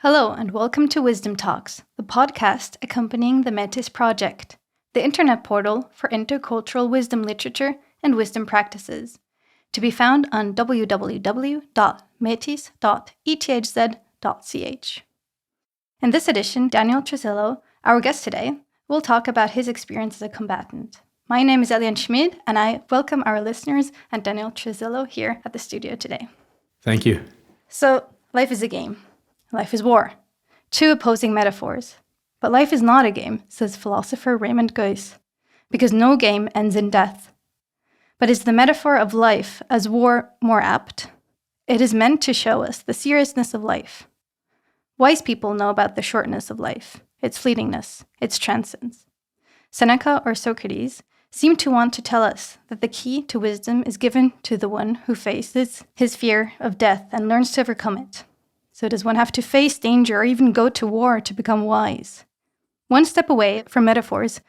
Hello and welcome to Wisdom Talks, the podcast accompanying the Metis project, the internet portal for intercultural wisdom literature and wisdom practices, to be found on www.metis.ethz.ch. In this edition, Daniel Trusilo, our guest today, will talk about his experience as a combatant. My name is Eliane Schmid, and I welcome our listeners and Daniel Trusilo here at the studio today. Thank you. So, life is a game. Life is war. Two opposing metaphors. But life is not a game, says philosopher Raymond Geuss, because no game ends in death. But is the metaphor of life as war more apt? It is meant to show us the seriousness of life. Wise people know about the shortness of life, its fleetingness, its transience. Seneca or Socrates seem to want to tell us that the key to wisdom is given to the one who faces his fear of death and learns to overcome it. So does one have to face danger or even go to war to become wise? One step away from metaphors,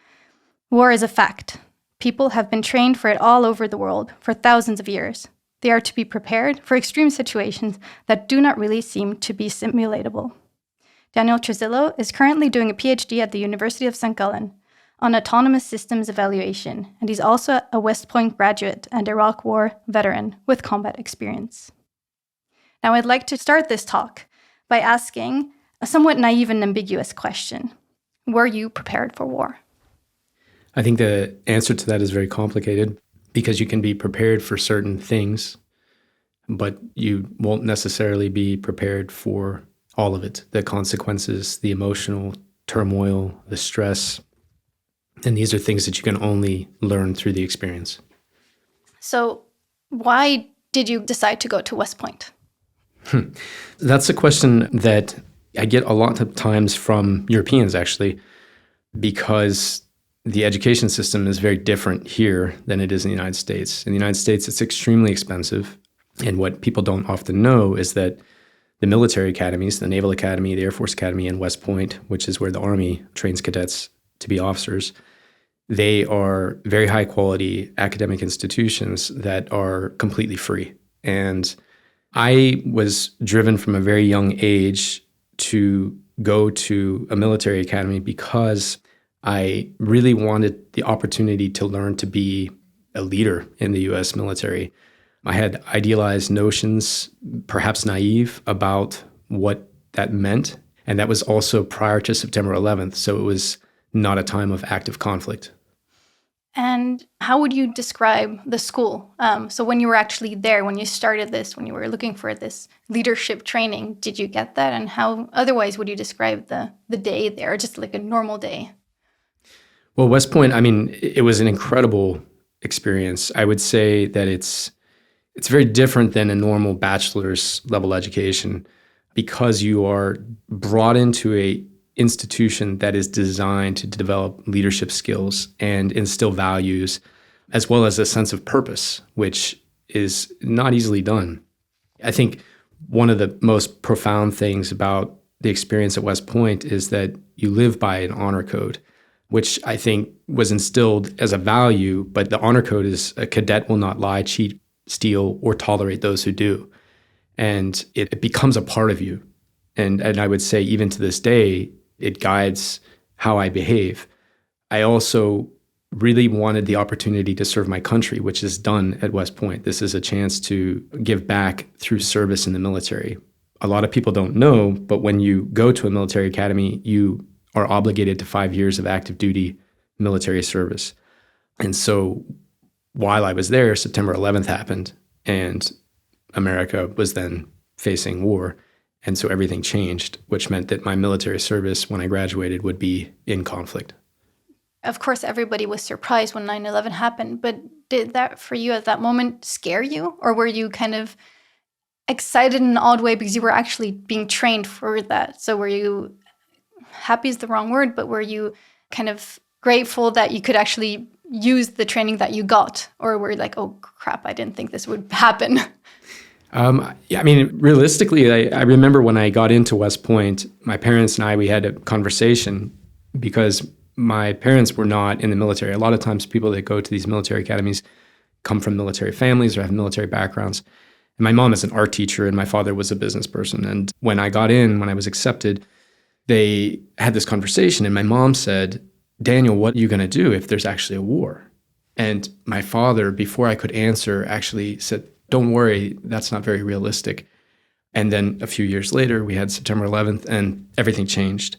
war is a fact. People have been trained for it all over the world for thousands of years. They are to be prepared for extreme situations that do not really seem to be simulatable. Daniel Trusilo is currently doing a PhD at the University of St. Gallen on autonomous systems evaluation, and he's also a West Point graduate and Iraq War veteran with combat experience. Now, I'd like to start this talk by asking a somewhat naive and ambiguous question. Were you prepared for war? I think the answer to that is very complicated because you can be prepared for certain things, but you won't necessarily be prepared for all of it, the consequences, the emotional turmoil, the stress. And these are things that you can only learn through the experience. So why did you decide to go to West Point? That's a question that I get a lot of times from Europeans, actually, because the education system is very different here than it is in the United States. In the United States, it's extremely expensive. And what people don't often know is that the military academies, the Naval Academy, the Air Force Academy, and West Point, which is where the Army trains cadets to be officers, they are very high quality academic institutions that are completely free. And I was driven from a very young age to go to a military academy because I really wanted the opportunity to learn to be a leader in the U.S. military. I had idealized notions, perhaps naive, about what that meant. And that was also prior to September 11th. So it was not a time of active conflict. And how would you describe the school? So when you were actually there, when you started this, when you were looking for this leadership training, did you get that? And how otherwise would you describe the day there, just like a normal day? Well, West Point, it was an incredible experience. I would say that it's very different than a normal bachelor's level education because you are brought into a institution that is designed to develop leadership skills and instill values, as well as a sense of purpose, which is not easily done. I think one of the most profound things about the experience at West Point is that you live by an honor code, which I think was instilled as a value, but the honor code is a cadet will not lie, cheat, steal, or tolerate those who do. And it becomes a part of you. And I would say even to this day, it guides how I behave. I also really wanted the opportunity to serve my country, which is done at West Point. This is a chance to give back through service in the military. A lot of people don't know, but when you go to a military academy, you are obligated to 5 years of active duty military service. And so while I was there, September 11th happened, and America was then facing war. And so everything changed, which meant that my military service when I graduated would be in conflict. Of course, everybody was surprised when 9/11 happened, but did that for you at that moment scare you? Or were you kind of excited in an odd way because you were actually being trained for that? So were you, happy is the wrong word, but were you kind of grateful that you could actually use the training that you got? Or were you like, oh crap, I didn't think this would happen? Realistically, I remember when I got into West Point, my parents and we had a conversation because my parents were not in the military. A lot of times people that go to these military academies come from military families or have military backgrounds. And my mom is an art teacher and my father was a business person. And when I got in, when I was accepted, they had this conversation and my mom said, Daniel, what are you going to do if there's actually a war? And my father, before I could answer, actually said, don't worry, that's not very realistic. And then a few years later, we had September 11th and everything changed.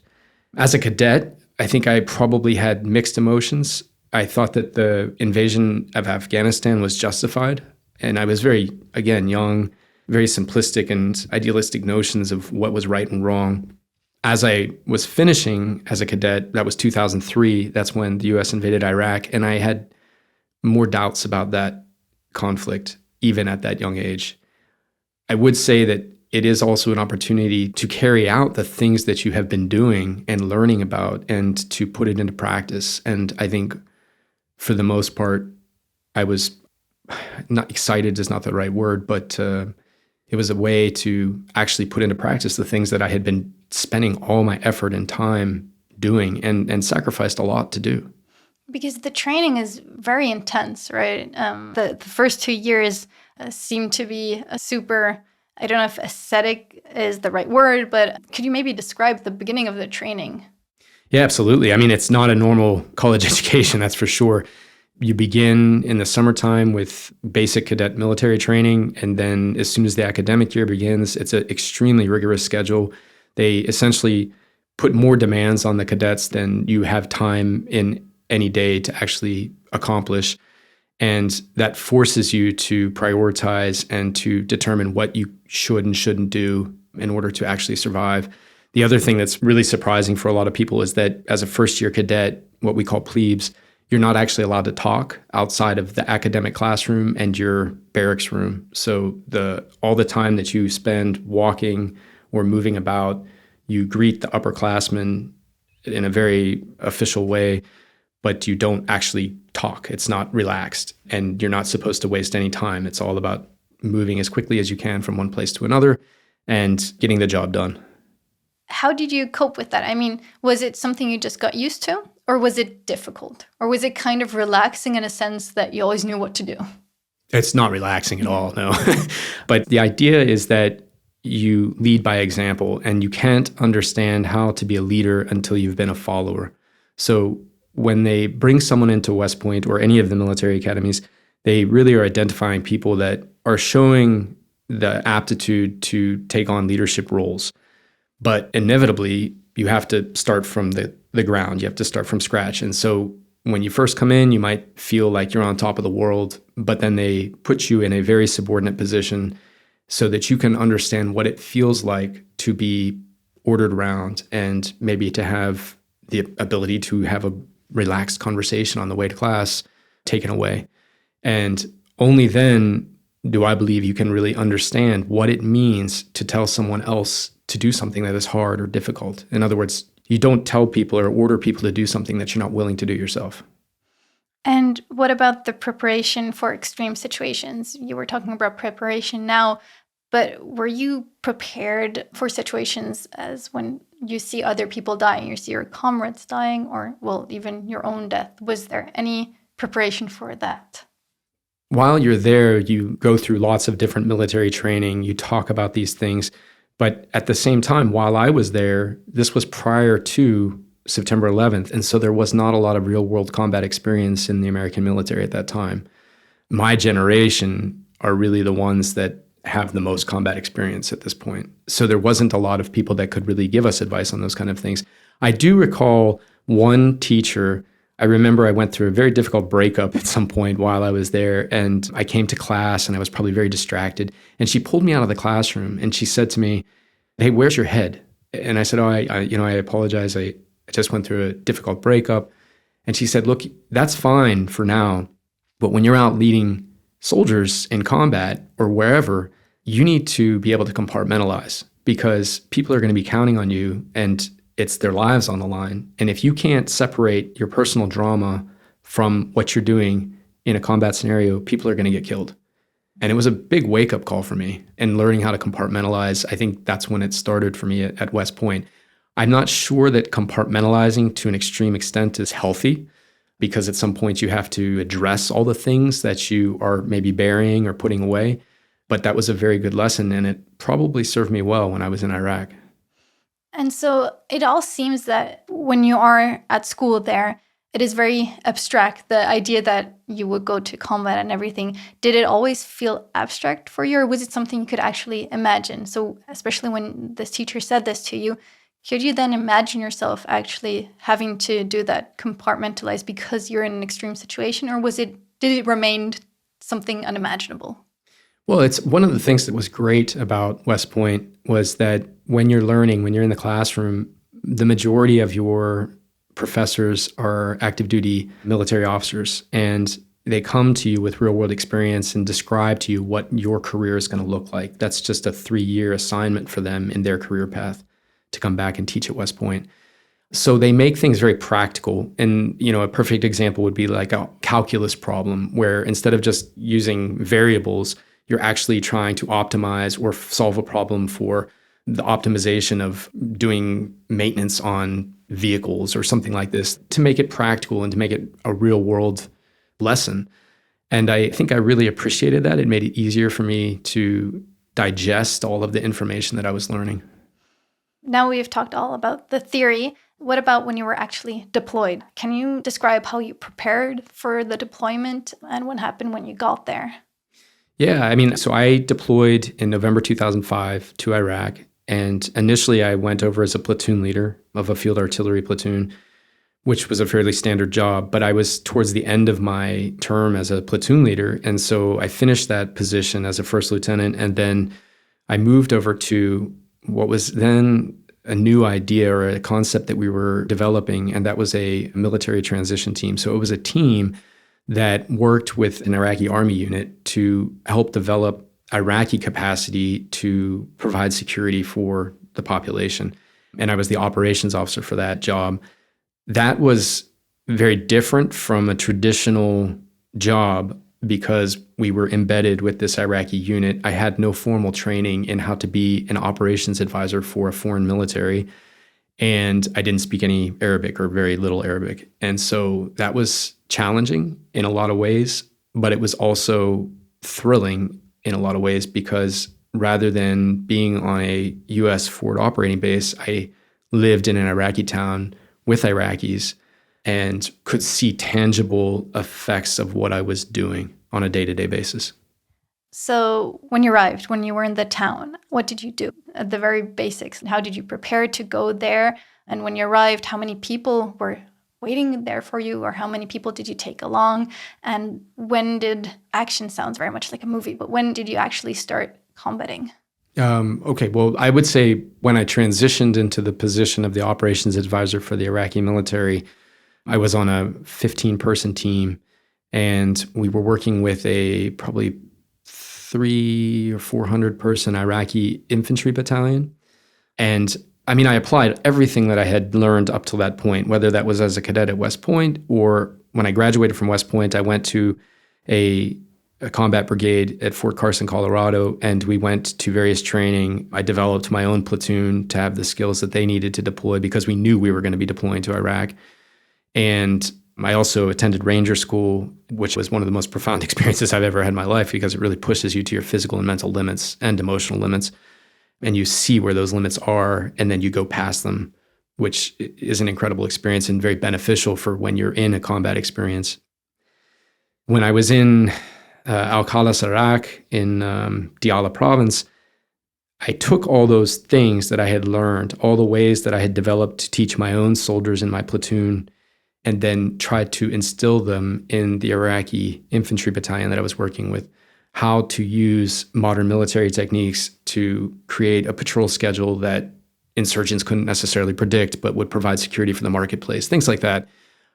As a cadet, I think I probably had mixed emotions. I thought that the invasion of Afghanistan was justified. And I was very, again, young, very simplistic and idealistic notions of what was right and wrong. As I was finishing as a cadet, that was 2003, that's when the US invaded Iraq, and I had more doubts about that conflict, even at that young age. I would say that it is also an opportunity to carry out the things that you have been doing and learning about and to put it into practice. And I think for the most part, I was not excited is not the right word, but it was a way to actually put into practice the things that I had been spending all my effort and time doing and sacrificed a lot to do. Because the training is very intense, right? The first 2 years seem to be a super, I don't know if ascetic is the right word, but could you maybe describe the beginning of the training? Yeah, absolutely. I mean, it's not a normal college education, that's for sure. You begin in the summertime with basic cadet military training, and then as soon as the academic year begins, it's an extremely rigorous schedule. They essentially put more demands on the cadets than you have time in any day to actually accomplish. And that forces you to prioritize and to determine what you should and shouldn't do in order to actually survive. The other thing that's really surprising for a lot of people is that as a first-year cadet, what we call plebes, you're not actually allowed to talk outside of the academic classroom and your barracks room. So all the time that you spend walking or moving about, you greet the upperclassmen in a very official way, but you don't actually talk. It's not relaxed, and you're not supposed to waste any time. It's all about moving as quickly as you can from one place to another and getting the job done. How did you cope with that? I mean, was it something you just got used to, or was it difficult? Or was it kind of relaxing in a sense that you always knew what to do? It's not relaxing at all, no. But the idea is that you lead by example, and you can't understand how to be a leader until you've been a follower. So when they bring someone into West Point or any of the military academies, they really are identifying people that are showing the aptitude to take on leadership roles. But inevitably, you have to start from the ground. You have to start from scratch. And so when you first come in, you might feel like you're on top of the world, but then they put you in a very subordinate position so that you can understand what it feels like to be ordered around and maybe to have the ability to have a relaxed conversation on the way to class taken away. And only then do I believe you can really understand what it means to tell someone else to do something that is hard or difficult. In other words, you don't tell people or order people to do something that you're not willing to do yourself. And what about the preparation for extreme situations? You were talking about preparation now, but were you prepared for situations as when you see other people dying, you see your comrades dying, or, well, even your own death? Was there any preparation for that? While you're there, you go through lots of different military training, you talk about these things. But at the same time, while I was there, this was prior to September 11th. And so there was not a lot of real world combat experience in the American military at that time. My generation are really the ones that have the most combat experience at this point. So there wasn't a lot of people that could really give us advice on those kind of things. I do recall one teacher. I remember I went through a very difficult breakup at some point while I was there, and I came to class and I was probably very distracted. And she pulled me out of the classroom and she said to me, "Hey, where's your head?" And I said, I apologize. I just went through a difficult breakup. And she said, "Look, that's fine for now, but when you're out leading soldiers in combat or wherever, you need to be able to compartmentalize because people are going to be counting on you and it's their lives on the line. And if you can't separate your personal drama from what you're doing in a combat scenario, people are going to get killed." And it was a big wake-up call for me. And learning how to compartmentalize, I think that's when it started for me at West Point. I'm not sure that compartmentalizing to an extreme extent is healthy, because at some point you have to address all the things that you are maybe burying or putting away. But that was a very good lesson, and it probably served me well when I was in Iraq. And so it all seems that when you are at school there, it is very abstract. The idea that you would go to combat and everything, did it always feel abstract for you, or was it something you could actually imagine? So especially when this teacher said this to you, could you then imagine yourself actually having to do that compartmentalized because you're in an extreme situation, or did it remain something unimaginable? Well, it's one of the things that was great about West Point was that when you're learning, when you're in the classroom, the majority of your professors are active duty military officers, and they come to you with real world experience and describe to you what your career is going to look like. That's just a 3-year assignment for them in their career path to come back and teach at West Point. So they make things very practical. And, a perfect example would be like a calculus problem where instead of just using variables, you're actually trying to optimize or solve a problem for the optimization of doing maintenance on vehicles or something like this to make it practical and to make it a real world lesson. And I think I really appreciated that. It made it easier for me to digest all of the information that I was learning. Now we've talked all about the theory. What about when you were actually deployed? Can you describe how you prepared for the deployment and what happened when you got there? Yeah, so I deployed in November 2005 to Iraq. And initially, I went over as a platoon leader of a field artillery platoon, which was a fairly standard job. But I was towards the end of my term as a platoon leader. And so I finished that position as a first lieutenant. And then I moved over to what was then a new idea or a concept that we were developing. And that was a military transition team. So it was a team that worked with an Iraqi army unit to help develop Iraqi capacity to provide security for the population. And I was the operations officer for that job. That was very different from a traditional job because we were embedded with this Iraqi unit. I had no formal training in how to be an operations advisor for a foreign military. And I didn't speak any Arabic or very little Arabic. And so that was challenging in a lot of ways, but it was also thrilling in a lot of ways because rather than being on a U.S. forward operating base, I lived in an Iraqi town with Iraqis and could see tangible effects of what I was doing on a day-to-day basis. So when you arrived, when you were in the town, what did you do? At the very basics, how did you prepare to go there? And when you arrived, how many people were waiting there for you, or how many people did you take along? And when did action sounds very much like a movie, but when did you actually start combating? Okay, well, I would say when I transitioned into the position of the operations advisor for the Iraqi military, I was on a 15-person team, and we were working with a probably 300 or 400 person Iraqi infantry battalion. And I applied everything that I had learned up till that point, whether that was as a cadet at West Point or when I graduated from West Point, I went to a combat brigade at Fort Carson, Colorado, and we went to various training. I developed my own platoon to have the skills that they needed to deploy because we knew we were going to be deploying to Iraq. And I also attended Ranger School, which was one of the most profound experiences I've ever had in my life because it really pushes you to your physical and mental limits and emotional limits. And you see where those limits are, and then you go past them, which is an incredible experience and very beneficial for when you're in a combat experience. When I was in Al-Khalas, Iraq, in Diyala province, I took all those things that I had learned, all the ways that I had developed to teach my own soldiers in my platoon, and then tried to instill them in the Iraqi infantry battalion that I was working with, how to use modern military techniques to create a patrol schedule that insurgents couldn't necessarily predict, but would provide security for the marketplace, things like that.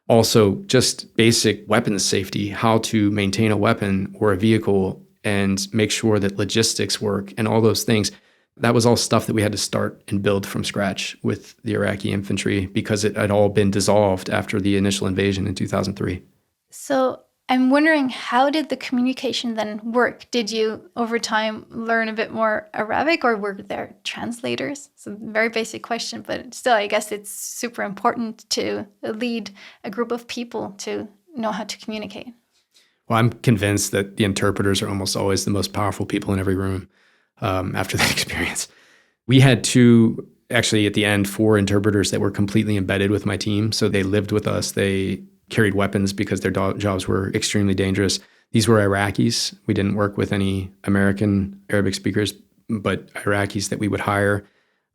Also, just basic weapons safety, how to maintain a weapon or a vehicle and make sure that logistics work and all those things. That was all stuff that we had to start and build from scratch with the Iraqi infantry because it had all been dissolved after the initial invasion in 2003. So I'm wondering, how did the communication then work? Did you, over time, learn a bit more Arabic, or were there translators? It's a very basic question, but still, I guess it's super important to lead a group of people to know how to communicate. Well, I'm convinced that the interpreters are almost always the most powerful people in every room after that experience. We had two, actually at the end, four interpreters that were completely embedded with my team. So they lived with us. They carried weapons because their jobs were extremely dangerous. These were Iraqis. We didn't work with any American Arabic speakers, but Iraqis that we would hire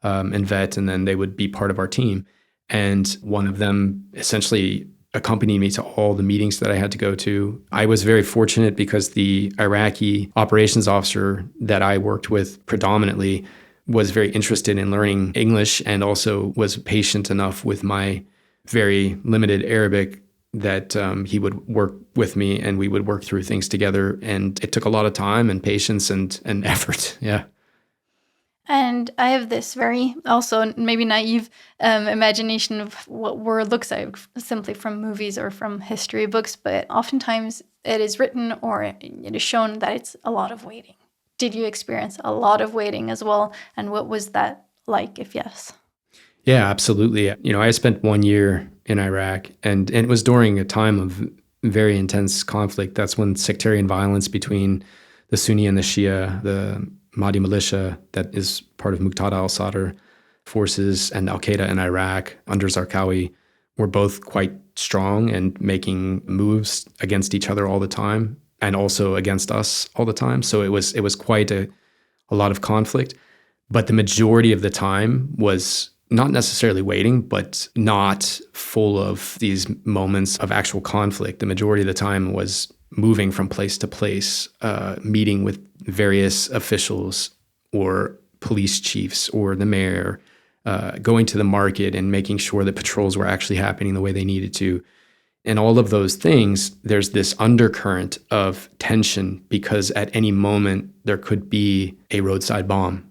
and vet, and then they would be part of our team. And one of them essentially accompanied me to all the meetings that I had to go to. I was very fortunate because the Iraqi operations officer that I worked with predominantly was very interested in learning English and also was patient enough with my very limited Arabic that he would work with me and we would work through things together. And it took a lot of time and patience and effort. Yeah. And I have this very also maybe naive imagination of what war looks like simply from movies or from history books, but oftentimes it is written or it is shown that it's a lot of waiting. Did you experience a lot of waiting as well? And what was that like, if yes? Yeah, absolutely. I spent 1 year in Iraq and it was during a time of very intense conflict. That's when sectarian violence between the Sunni and the Shia, the Mahdi militia that is part of Muqtada al-Sadr forces and al-Qaeda in Iraq under Zarqawi were both quite strong and making moves against each other all the time and also against us all the time. So it was quite a lot of conflict. But the majority of the time was not necessarily waiting, but not full of these moments of actual conflict. The majority of the time was moving from place to place, meeting with various officials or police chiefs or the mayor, going to the market and making sure that patrols were actually happening the way they needed to. And all of those things, there's this undercurrent of tension because at any moment there could be a roadside bomb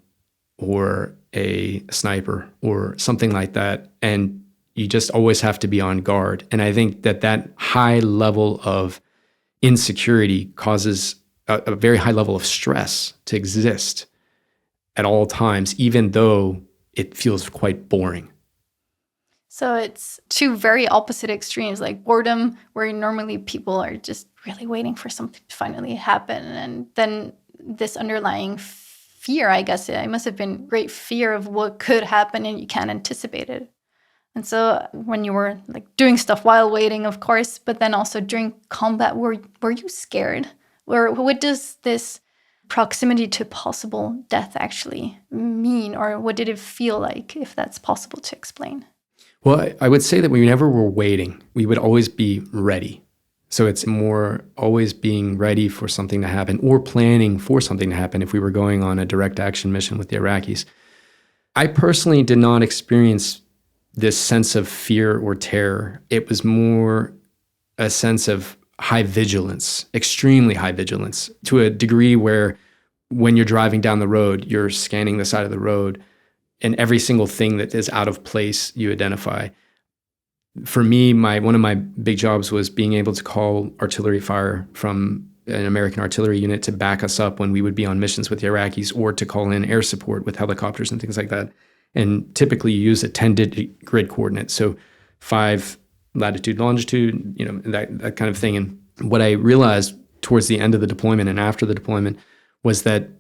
or a sniper or something like that. And you just always have to be on guard. And I think that high level of insecurity causes a very high level of stress to exist at all times, even though it feels quite boring. So it's two very opposite extremes, like boredom, where normally people are just really waiting for something to finally happen. And then this underlying fear, I guess it must have been great fear of what could happen and you can't anticipate it. And so when you were like doing stuff while waiting, of course, but then also during combat, were you scared? Or what does this proximity to possible death actually mean? Or what did it feel like, if that's possible to explain? Well, I would say that whenever we're waiting, we would always be ready. So it's more always being ready for something to happen or planning for something to happen if we were going on a direct action mission with the Iraqis. I personally did not experience this sense of fear or terror. It was more a sense of high vigilance, extremely high vigilance, to a degree where when you're driving down the road, you're scanning the side of the road and every single thing that is out of place, you identify. For me, one of my big jobs was being able to call artillery fire from an American artillery unit to back us up when we would be on missions with the Iraqis, or to call in air support with helicopters and things like that. And typically you use a 10-digit grid coordinate. So 5 latitude, longitude, that kind of thing. And what I realized towards the end of the deployment and after the deployment was that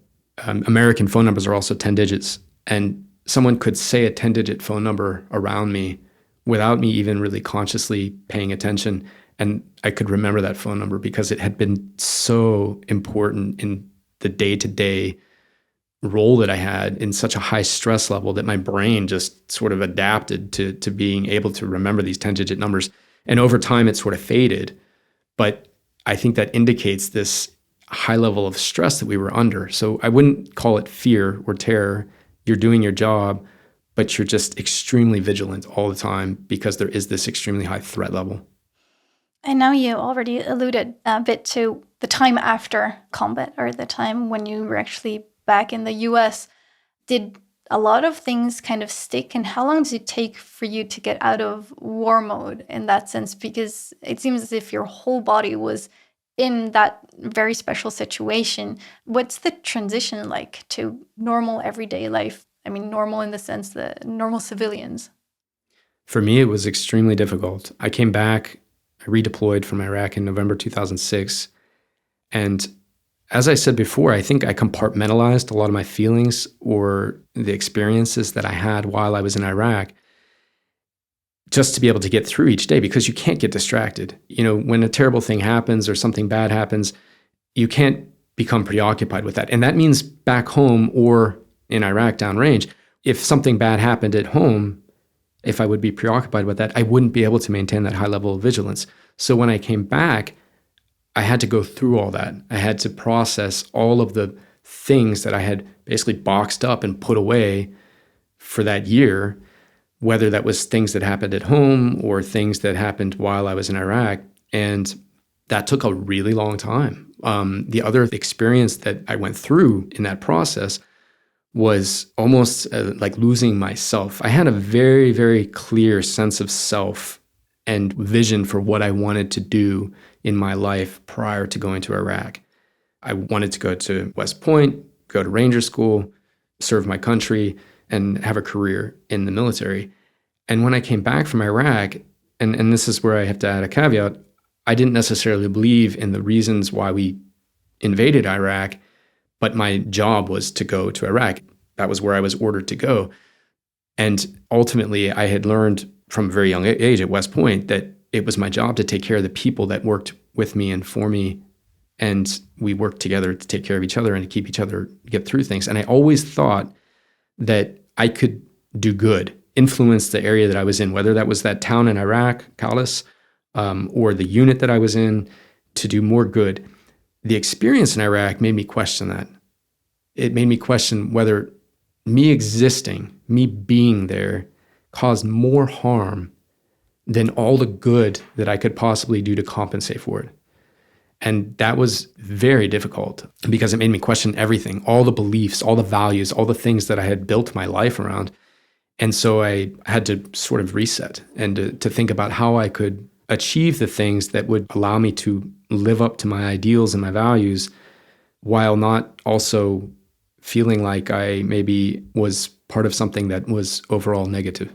American phone numbers are also 10 digits. And someone could say a 10-digit phone number around me without me even really consciously paying attention. And I could remember that phone number because it had been so important in the day-to-day role that I had in such a high stress level that my brain just sort of adapted to being able to remember these 10-digit numbers. And over time, it sort of faded. But I think that indicates this high level of stress that we were under. So I wouldn't call it fear or terror. You're doing your job, but you're just extremely vigilant all the time because there is this extremely high threat level. And now you already alluded a bit to the time after combat, or the time when you were actually back in the US. Did a lot of things kind of stick? And how long does it take for you to get out of war mode in that sense? Because it seems as if your whole body was in that very special situation. What's the transition like to normal everyday life? I mean, normal in the sense that normal civilians. For me, it was extremely difficult. I came back, I redeployed from Iraq in November 2006. And as I said before, I think I compartmentalized a lot of my feelings or the experiences that I had while I was in Iraq just to be able to get through each day, because you can't get distracted. When a terrible thing happens or something bad happens, you can't become preoccupied with that. And that means back home or in Iraq downrange, if something bad happened at home, if I would be preoccupied with that, I wouldn't be able to maintain that high level of vigilance. So when I came back, I had to go through all that. I had to process all of the things that I had basically boxed up and put away for that year, whether that was things that happened at home or things that happened while I was in Iraq. And that took a really long time. The other experience that I went through in that process was almost like losing myself. I had a very, very clear sense of self and vision for what I wanted to do in my life prior to going to Iraq. I wanted to go to West Point, go to Ranger School, serve my country, and have a career in the military. And when I came back from Iraq, and this is where I have to add a caveat, I didn't necessarily believe in the reasons why we invaded Iraq, but my job was to go to Iraq. That was where I was ordered to go. And ultimately, I had learned from a very young age at West Point that it was my job to take care of the people that worked with me and for me. And we worked together to take care of each other and to keep each other, get through things. And I always thought that I could do good, influence the area that I was in, whether that was that town in Iraq, Kalas, or the unit that I was in, to do more good. The experience in Iraq made me question that. It made me question whether me existing, me being there, caused more harm than all the good that I could possibly do to compensate for it. And that was very difficult because it made me question everything, all the beliefs, all the values, all the things that I had built my life around. And so I had to sort of reset and to think about how I could achieve the things that would allow me to live up to my ideals and my values while not also feeling like I maybe was part of something that was overall negative.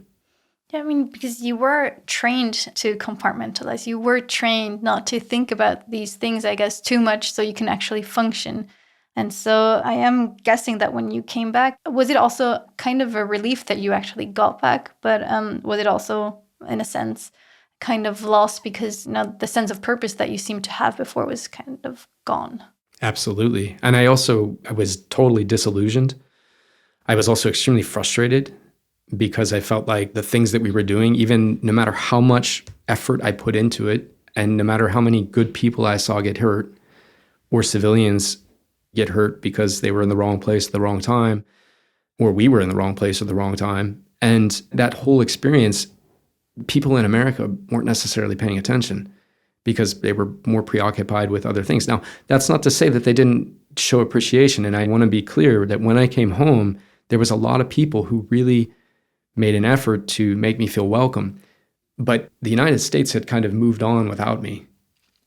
Yeah, I mean, because you were trained to compartmentalize. You were trained not to think about these things, I guess, too much so you can actually function. And so I am guessing that when you came back, was it also kind of a relief that you actually got back? But was it also, in a sense, kind of lost because the sense of purpose that you seemed to have before was kind of gone? Absolutely. And I was totally disillusioned. I was also extremely frustrated because I felt like the things that we were doing, even no matter how much effort I put into it, and no matter how many good people I saw get hurt, or civilians get hurt because they were in the wrong place at the wrong time, or we were in the wrong place at the wrong time. And that whole experience, people in America weren't necessarily paying attention because they were more preoccupied with other things. Now, that's not to say that they didn't show appreciation. And I want to be clear that when I came home, there was a lot of people who really made an effort to make me feel welcome. But the United States had kind of moved on without me.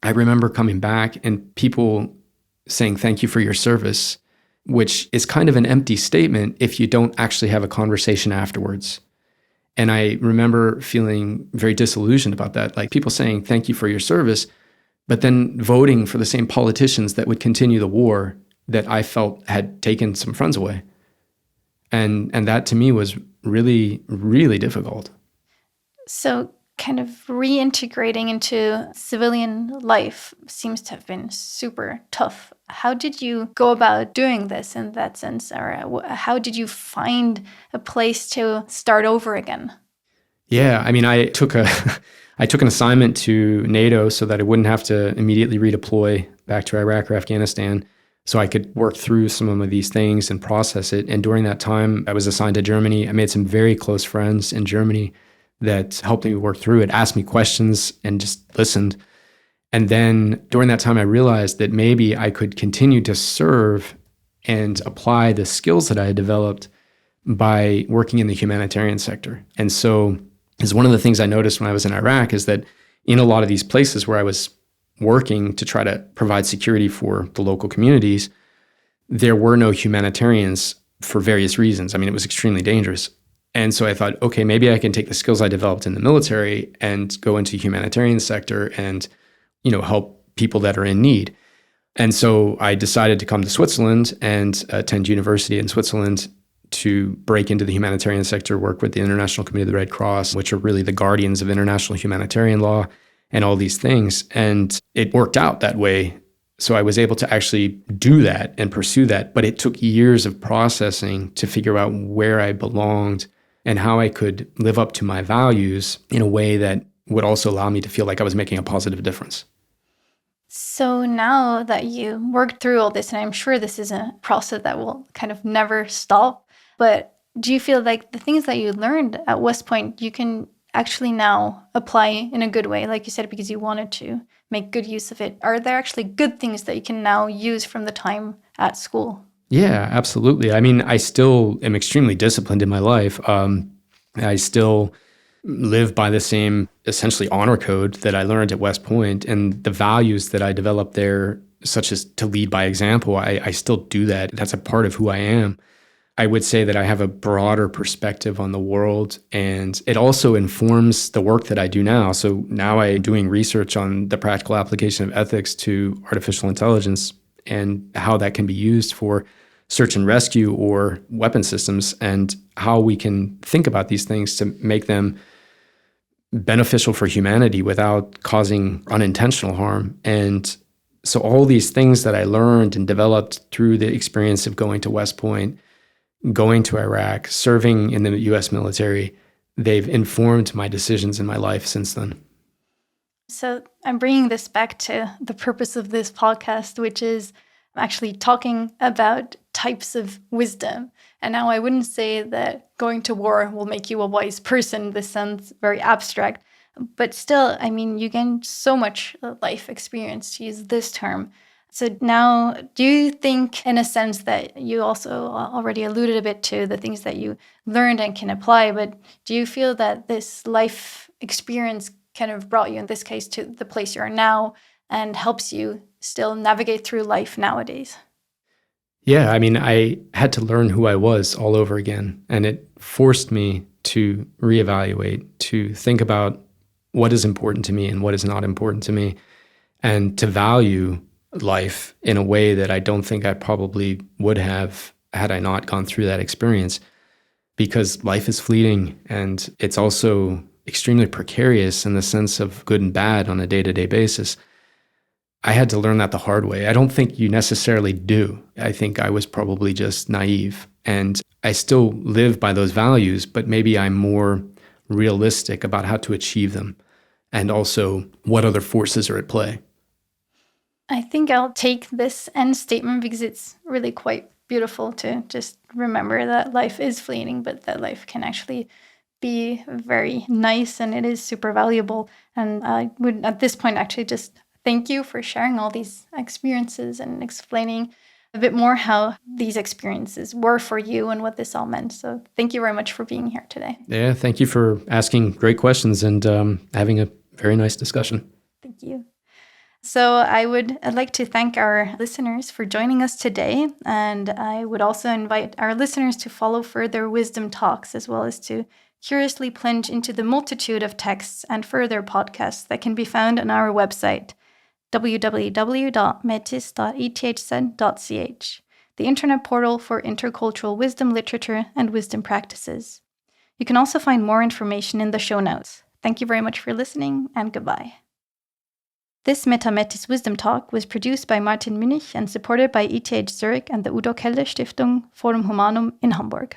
I remember coming back and people saying, "Thank you for your service," which is kind of an empty statement if you don't actually have a conversation afterwards. And I remember feeling very disillusioned about that. Like people saying, "Thank you for your service," but then voting for the same politicians that would continue the war that I felt had taken some friends away. And that to me was really, really difficult. So kind of reintegrating into civilian life seems to have been super tough. How did you go about doing this in that sense? Or how did you find a place to start over again? Yeah, I mean, I took an assignment to NATO so that I wouldn't have to immediately redeploy back to Iraq or Afghanistan, so I could work through some of these things and process it. And during that time, I was assigned to Germany. I made some very close friends in Germany that helped me work through it, asked me questions, and just listened. And then during that time, I realized that maybe I could continue to serve and apply the skills that I had developed by working in the humanitarian sector. And so is one of the things I noticed when I was in Iraq is that in a lot of these places where I was working to try to provide security for the local communities, there were no humanitarians for various reasons. I mean, it was extremely dangerous. And so I thought, okay, maybe I can take the skills I developed in the military and go into the humanitarian sector and, help people that are in need. And so I decided to come to Switzerland and attend university in Switzerland to break into the humanitarian sector, work with the International Committee of the Red Cross, which are really the guardians of international humanitarian law and all these things. And it worked out that way. So I was able to actually do that and pursue that. But it took years of processing to figure out where I belonged and how I could live up to my values in a way that would also allow me to feel like I was making a positive difference. So now that you worked through all this, and I'm sure this is a process that will kind of never stop, but do you feel like the things that you learned at West Point, you can actually now apply in a good way, like you said, because you wanted to make good use of it? Are there actually good things that you can now use from the time at school? Yeah, absolutely. I mean, I still am extremely disciplined in my life. I still live by the same essentially honor code that I learned at West Point, and the values that I developed there, such as to lead by example, I still do that. That's a part of who I am. I would say that I have a broader perspective on the world, and it also informs the work that I do now. So now I'm doing research on the practical application of ethics to artificial intelligence and how that can be used for search and rescue or weapon systems, and how we can think about these things to make them beneficial for humanity without causing unintentional harm. And so all these things that I learned and developed through the experience of going to West Point, going to Iraq, serving in the US military, they've informed my decisions in my life since then. So I'm bringing this back to the purpose of this podcast, which is actually talking about types of wisdom. And now I wouldn't say that going to war will make you a wise person. This sounds very abstract. But still, I mean, you gain so much life experience, to use this term. So now, do you think, in a sense, that you also already alluded a bit to the things that you learned and can apply, but do you feel that this life experience kind of brought you, in this case, to the place you are now and helps you still navigate through life nowadays? Yeah, I mean, I had to learn who I was all over again, and it forced me to reevaluate, to think about what is important to me and what is not important to me, and to value life in a way that I don't think I probably would have had I not gone through that experience, because life is fleeting and it's also extremely precarious in the sense of good and bad on a day-to-day basis. I had to learn that the hard way. I don't think you necessarily do. I think I was probably just naive, and I still live by those values, but maybe I'm more realistic about how to achieve them and also what other forces are at play. I think I'll take this end statement because it's really quite beautiful to just remember that life is fleeting, but that life can actually be very nice and it is super valuable. And I would, at this point, actually just thank you for sharing all these experiences and explaining a bit more how these experiences were for you and what this all meant. So thank you very much for being here today. Yeah, thank you for asking great questions and having a very nice discussion. Thank you. So I'd like to thank our listeners for joining us today. And I would also invite our listeners to follow further wisdom talks, as well as to curiously plunge into the multitude of texts and further podcasts that can be found on our website, www.metis.ethz.ch, the internet portal for intercultural wisdom literature and wisdom practices. You can also find more information in the show notes. Thank you very much for listening, and goodbye. This Metis Wisdom Talk was produced by Martin Münich and supported by ETH Zurich and the Udo Kelder Stiftung Forum Humanum in Hamburg.